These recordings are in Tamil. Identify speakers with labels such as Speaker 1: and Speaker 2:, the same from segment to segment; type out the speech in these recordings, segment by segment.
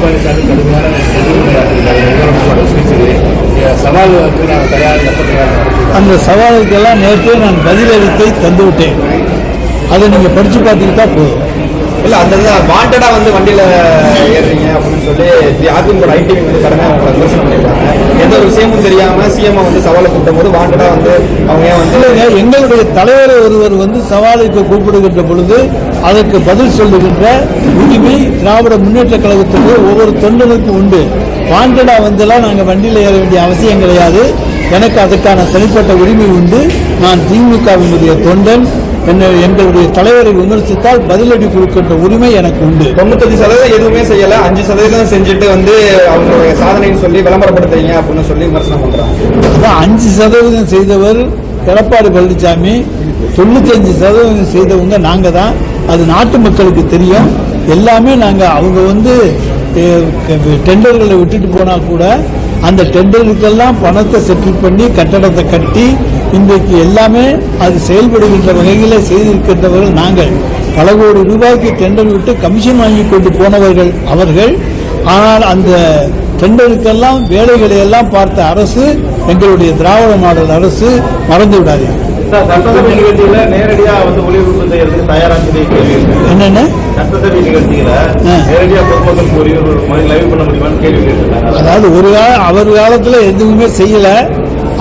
Speaker 1: பழனிசாமி கடுமையான சவால்
Speaker 2: அந்த சவாலுக்கெல்லாம் நேற்றே நான் பதிலளித்தை தந்துவிட்டேன். அதை நீங்கள் படித்து பார்த்துக்கிட்டா போதும்.
Speaker 3: இல்லை அந்த வாண்டடா வண்டியில் ஏறுறீங்க அப்படின்னு சொல்லி அதிமுக ஐடி வந்து கடுமையாக விமர்சனம் பண்ணியிருக்காங்க. எந்த ஒரு விஷயமும் தெரியாமல் சிஎம் சவாலை கூட்டும் போது வாண்டடா அவங்க ஏன்
Speaker 2: எங்களுடைய தலைவர் ஒருவர் சவாலுக்கு கூப்பிடுகின்ற பொழுது அதற்கு பதில் சொல்லுகின்ற உரிமை திராவிட முன்னேற்ற கழகத்துக்கு ஒவ்வொரு தொண்டனுக்கும் உண்டு. வாண்டடா நாங்கள் வண்டியில் ஏற வேண்டிய அவசியம் கிடையாது. எனக்கு அதுக்கான தனிப்பட்ட உரிமை உண்டு. நான் திமுகவினுடைய தொண்டன். எங்களுடைய தலைவரை விமர்சித்தால் பதிலடி கொடுக்கின்ற உரிமை எனக்கு உண்டு.
Speaker 3: 95% எதுவுமே செய்யல, 5% செஞ்சுட்டு அவங்களுடைய சாதனைன்னு சொல்லி விளம்பரப்படுத்துறீங்க அப்படின்னு சொல்லி விமர்சனம் பண்றாங்க.
Speaker 2: 5% செய்தவர் எடப்பாடி பழனிசாமி, 95% செய்தவங்க நாங்க தான். அது நாட்டு மக்களுக்கு தெரியும். எல்லாமே நாங்க அவங்க டெண்டர்களை விட்டுட்டு போனா கூட அந்த டெண்டருக்கெல்லாம் பணத்தை செட்டில் பண்ணி கட்டடத்தை கட்டி இன்றைக்கு எல்லாமே அது செயல்படுகின்ற வகையில் செய்திருக்கின்றவர்கள் நாங்கள். பல கோடி ரூபாய்க்கு டெண்டர் விட்டு கமிஷன் வாங்கி கொண்டு போனவர்கள் அவர்கள். ஆனால் அந்த டெண்டருக்கெல்லாம் வேலைகளை எல்லாம் பார்த்த அரசு எங்களுடைய திராவிட மாடல் அரசு. மறந்து விடாதீங்க.
Speaker 1: சட்டசபை நிகழ்ச்சியில நேரடியா ஒளிபரப்பு செய்யறதுக்கு தயாராக
Speaker 2: என்னென்ன
Speaker 1: சட்டசபை நிகழ்ச்சியில நேரடியா பொதுமக்கள் லைவ் பண்ண முடியுமான்னு கேள்வி கேட்டிருக்காங்க.
Speaker 2: அதாவது அவர் காலத்துல எதுவுமே செய்யல.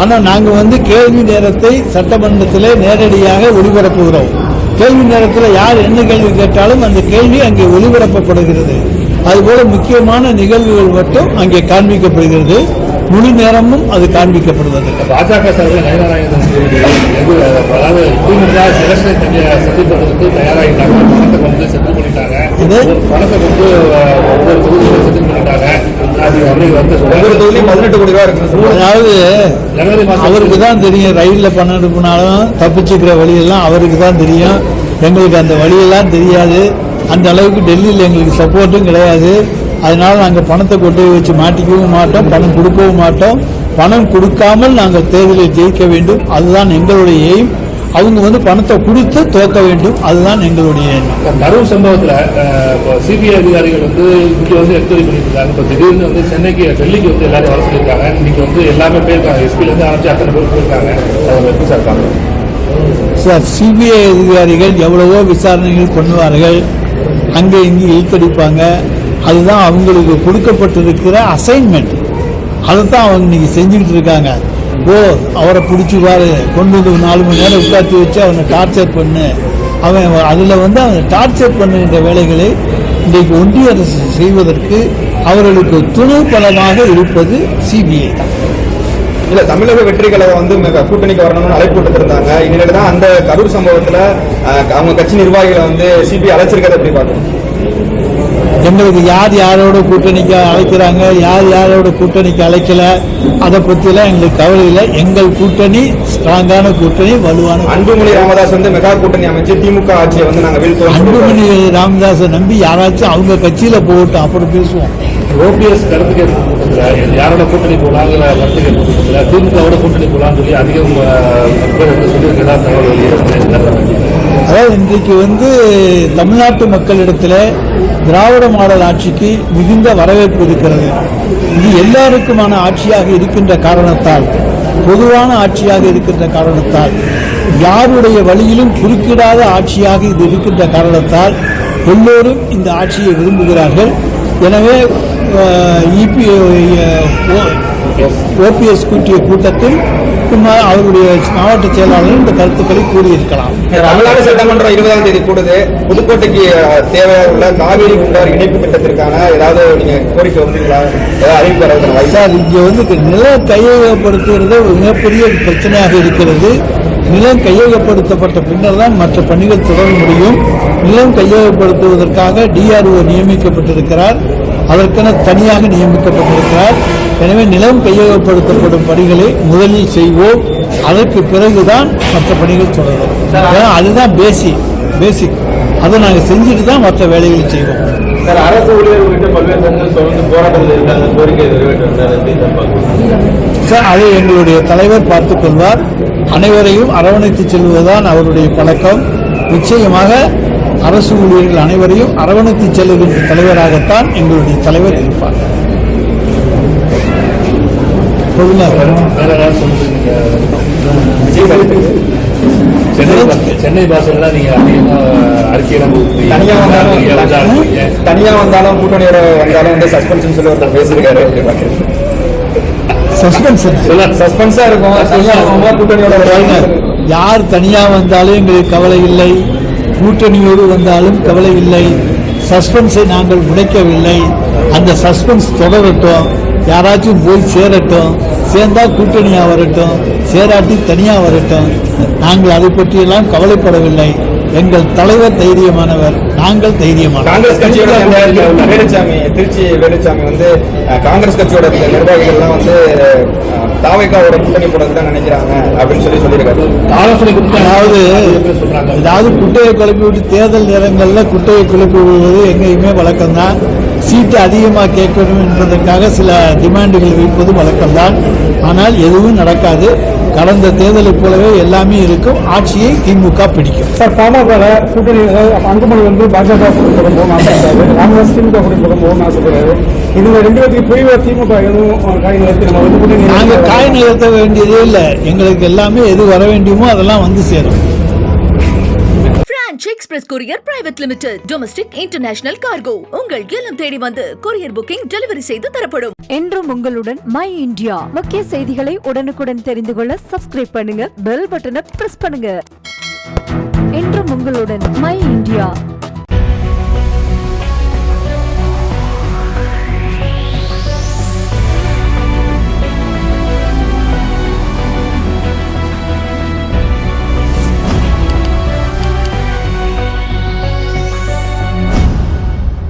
Speaker 2: ஆனா நாங்க கேள்வி நேரத்தை சட்டமன்றத்திலே நேரடியாக ஒளிபரப்புகிறோம். கேள்வி நேரத்தில் யார் என்ன கேள்வி கேட்டாலும் அந்த கேள்வி அங்கே ஒளிபரப்பப்படுகிறது. அதுபோல முக்கியமான நிகழ்வுகள் மட்டும் அங்கே காண்பிக்கப்படுகிறது. முழு நேரமும் அது காண்பிக்கப்படுவது.
Speaker 1: பாஜக சார்பில் சந்திப்பதற்கு தயாராகிட்டாங்க. பணத்தை செட்டில் பண்ணிட்டாங்க. பணத்தை ஒவ்வொரு தொகுதியிலும் செட்டில் பண்ணிட்டாங்க.
Speaker 3: ஒவ்வொரு தொகுதியும் 18 கோடி ரூபாய் இருக்கு.
Speaker 2: அதாவது அவருக்கு தான் தெரியும். ரயிலில் பணம் அனுப்பினாலும் தப்பிச்சுக்கிற வழியெல்லாம் அவருக்கு தான் தெரியும். எங்களுக்கு அந்த வழியெல்லாம் தெரியாது. அந்த அளவுக்கு டெல்லியில் எங்களுக்கு சப்போர்ட்டும் கிடையாது. அதனால நாங்கள் பணத்தை கொண்டு வச்சு மாட்டிக்கவும் மாட்டோம், பணம் கொடுக்கவும் மாட்டோம். பணம் கொடுக்காமல் நாங்கள் தேர்தலில் ஜெயிக்க வேண்டும். அதுதான் எங்களுடைய எய்ம். அவங்க பணத்தை கொடுத்து தோக்க வேண்டும். அதுதான் எங்களுடைய எண்ணம்.
Speaker 1: கரூர் சம்பவத்தில் சிபிஐ அதிகாரிகள் இங்கே என்கொயரி பண்ணியிருக்காங்க. இப்போ திடீர்னு சென்னைக்கு டெல்லிக்கு எல்லாரும் வர சொல்லியிருக்காங்க. இன்னைக்கு எல்லாமே போயிருக்காங்க. எஸ்பிலேருந்து ஆரம்பிச்சு அத்தனை பேர் போயிருக்காங்க. அவங்க எப்படி சார் இருக்காங்க
Speaker 2: சார்? சிபிஐ அதிகாரிகள் எவ்வளவோ விசாரணைகள் பண்ணுவார்கள். அங்கே இங்கே இழுத்தடிப்பாங்க. அதுதான் அவங்களுக்கு கொடுக்கப்பட்டிருக்கிற அசைன்மெண்ட். அதைத்தான் அவங்க இன்னைக்கு செஞ்சுக்கிட்டு இருக்காங்க. அவரை பிடிச்சி பாரு, கொண்டு 4 மணி நேரம் உட்காந்து வச்சு அவனை டார்ச்சர் பண்ணு. அவன் அதில் அவனை டார்ச்சர் பண்ணுகின்ற வேலைகளை இன்றைக்கு ஒன்றிய அரசு செய்வதற்கு அவர்களுக்கு துணை பலமாக இருப்பது சிபிஐ.
Speaker 3: இல்ல, தமிழக வெற்றி கழகம் கூட்டணிக்கு வரணும்னு அழைப்பு விட்டுருந்தாங்க. இனிமேல் தான் அந்த கரூர் சம்பவத்தில் அவங்க கட்சி நிர்வாகிகளை சிபிஐ அழைச்சிருக்கிறத எப்படி பார்க்கணும்?
Speaker 2: எங்களுக்கு யார் யாரோட கூட்டணிக்கு அழைக்கிறாங்க, யார் யாரோட கூட்டணிக்கு அழைக்கல, அதை பற்றிலாம் எங்களுக்கு கவலை இல்லை. எங்கள் கூட்டணி ஸ்ட்ராங்கான கூட்டணி, வலுவான.
Speaker 3: அன்புமணி ராமதாஸ் மெகா கூட்டணி அமைச்சு திமுக ஆட்சியை நாங்கள் வீழ்த்துவோம்.
Speaker 2: அன்புமணி ராமதாஸை நம்பி யாராச்சும் அவங்க கட்சியில போகட்டும், அப்புறம் பேசுவோம்.
Speaker 1: ஓபிஎஸ் கருத்து கேட்கல யாரோட கூட்டணி போலாங்கிற கருத்து கேட்கல திமுகவோட கூட்டணி போலான்னு சொல்லி அதிகம் சொல்லியிருக்கிறதா தகவல்.
Speaker 2: அதாவது இன்றைக்கு தமிழ்நாட்டு மக்களிடத்தில் திராவிட மாடல் ஆட்சிக்கு மிகுந்த வரவேற்பு இருக்கிறது. இது எல்லாருக்குமான ஆட்சியாக இருக்கின்ற காரணத்தால், பொதுவான ஆட்சியாக இருக்கின்ற காரணத்தால், யாருடைய வழியிலும் குறுக்கிடாத ஆட்சியாக இது இருக்கின்ற காரணத்தால் எல்லோரும் இந்த ஆட்சியை விரும்புகிறார்கள். எனவே ஓபிஎஸ் கூட்டிய கூட்டத்தில் அவருடைய மாவட்ட செயலாளர் இந்த கருத்துக்களை கூறியிருக்கலாம்.
Speaker 3: தமிழ்நாடு சட்டமன்றம் 20ஆம் தேதி கூடுது. புதுக்கோட்டைக்கு தேவையான காவிரி குண்டார் இணைப்பு திட்டத்திற்கான ஏதாவது நீங்க கோரிக்கை வந்தீங்களா? ஏதாவது அறிவிப்பு
Speaker 2: சார்? இங்க நில கையகப்படுத்துவது மிகப்பெரிய பிரச்சனையாக இருக்கிறது. நிலம் கையகப்படுத்தப்பட்ட பின்னர் தான் மற்ற பணிகள் தொடர முடியும். நிலம் கையகப்படுத்துவதற்காக டிஆர்ஓ நியமிக்கப்பட்டிருக்கிறார். அதற்கென தனியாக நியமிக்கப்பட்டிருக்கிறார். எனவே நிலம் கையகப்படுத்தப்படும் பணிகளை முதலில் செய்வோம். அதற்கு பிறகுதான் மற்ற பணிகள் தொடரும். அதுதான் பேசிக். அதை நாங்கள் செஞ்சுட்டு தான் மற்ற வேலைகளை செய்வோம்.
Speaker 1: சார், அரசு ஊழியர் உள்ளிட்ட பல்வேறு தொடர்ந்து போராட்டத்தில் இருக்காங்க. கோரிக்கை
Speaker 2: சார், அதை எங்களுடைய தலைவர் பார்த்துக் கொள்வார். அனைவரையும் அரவணைத்து செல்வதுதான் அவருடைய பழக்கம். நிச்சயமாக அரசு ஊழியர்கள் அனைவரையும் அரவணைத்து செல்லுகின்ற தலைவராகத்தான் எங்களுடைய தலைவர் இருப்பார்.
Speaker 1: வேற ஏதாவது சொல்லுங்க. சென்னை பாசெல்லாம் நீங்க அதிகமா அறிக்கையெல்லாம்
Speaker 3: தனியா வந்தாலும் கூட்டணியோட வந்தாலும் வந்து சஸ்பென்ஷன் சொல்லி ஒருத்தர் பேசியிருக்காரு. சஸ்பென்ஸா இருக்கும். தனியா கூட்டணியோட
Speaker 2: யார் தனியா வந்தாலும் எங்களுக்கு கவலை இல்லை, கூட்டணியோடு வந்தாலும் கவலை இல்லை. சஸ்பென்ஸை நாங்கள் உடைக்கவில்லை. அந்த சஸ்பென்ஸ் தொடரட்டும், யாராச்சும் போய் சேரட்டும், சேர்ந்தா கூட்டணியா வரட்டும், சேராட்டி தனியா வரட்டும். நாங்கள் அதை பற்றியெல்லாம் கவலைப்படவில்லை. எங்கள் தலைவர் தைரியமானவர், நாங்கள் தைரியமானவர்.
Speaker 3: காங்கிரஸ் கட்சியோட வேலுச்சாமி, திருச்சி வேலுச்சாமி வந்து காங்கிரஸ் கட்சியோட நிர்வாகிகள்லாம் வந்து தாவேக்காவோட கூட்டணி போடுறதுதான் நினைக்கிறாங்க அப்படின்னு சொல்லியிருக்காரு.
Speaker 2: அதாவது குட்டையை குழப்பி விட்டு தேர்தல் நேரங்களில் குட்டையை குழப்பி விடுவது எங்கேயுமே வழக்கம்தான். சீட்டு அதிகமாக கேட்கணும் என்பதற்காக சில டிமாண்டுகள் வைப்பது வழக்கம்தான். ஆனால் எதுவும் நடக்காது. கடந்த தேர்தலை போலவே எல்லாமே இருக்கும். ஆட்சியை திமுக பிடிக்கும்.
Speaker 4: சார், பாமக கூட்டணி அன்புமணி வந்து பாஜக போகணும்னு ஆசைப்படுறாரு, காங்கிரஸ் திமுக போகணும்னு ஆசைப்படுறாரு. இதுல ரெண்டு பேருக்கு புரிவா திமுக எதுவும் காய் நிறுத்தி நம்ம வந்து கூட்டணி
Speaker 2: நாங்கள் காய் நிறுத்த வேண்டியதே இல்லை. எங்களுக்கு எல்லாமே எது வர வேண்டியமோ அதெல்லாம் வந்து சேரும்.
Speaker 5: Express courier private limited. Domestic international cargo. உங்கள் இல்லம் தேடி வந்து கொரியர் புக்கிங் டெலிவரி செய்து தரப்படும்.
Speaker 6: என்றும் உங்களுடன் மை இந்தியா. முக்கிய செய்திகளை உடனுக்குடன் தெரிந்து கொள்ள சப்ஸ்கிரைப் பண்ணுங்க, பெல் பட்டனை பிரஸ் பண்ணுங்க. என்றும் உங்களுடன் மை இந்தியா.